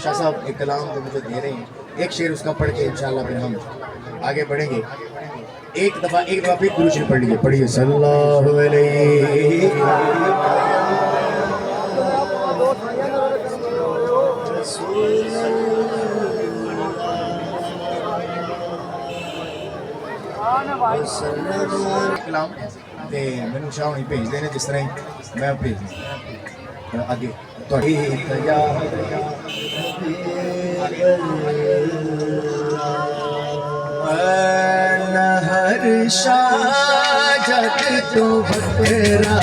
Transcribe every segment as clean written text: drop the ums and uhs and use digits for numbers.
शाह साहब एक कलाम तो मुझे दे रहे हैं, एक शेर उसका पढ़ के इंशाल्लाह फिर हम आगे बढ़ेंगे। एक दफा फिर गुरु जी पढ़ लीजिए, पढ़िए सल्लल्लाहु अलैहि कलाम ते मैनू शाह ही भेजते हैं जिस तरह ही मैं भेज आगे थोड़ी हर शाह जग तो बकरा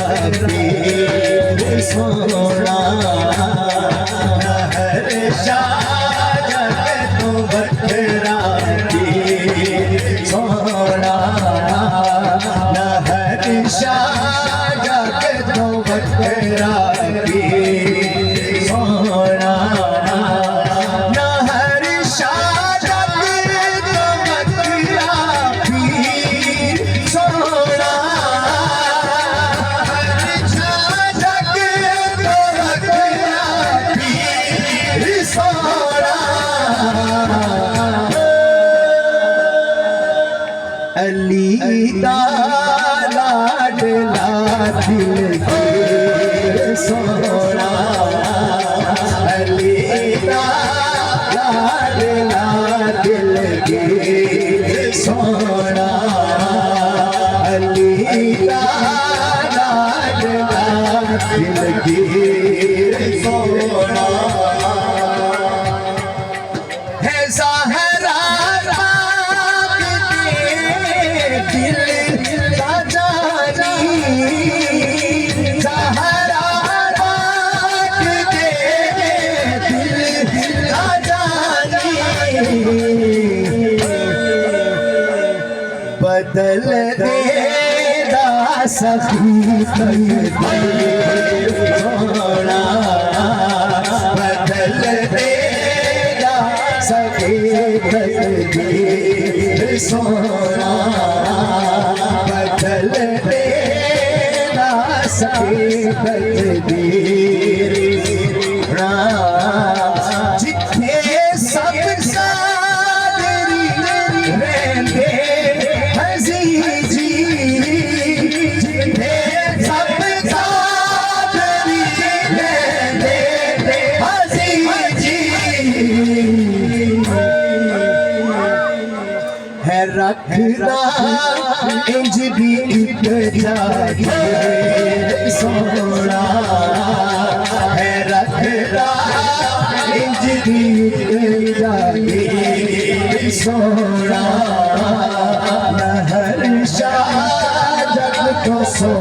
सोना हर शाह जग तो बकरा सोना हर शाह जग तो बकरा सोना अली दा लाडला दिल के सोना अली दा लाडला दिल के सोना अली दा लाडला दिल के सोना है ज़ाहरा बदल देदा सखी सोना बदल देदा सखी सोना बदल देदा सखी जिथे सब सादरी रहंदे रखदा इंज भी एक जागे सोना है रखदा इंज भी एक जागे सोना हर शाह जग को सो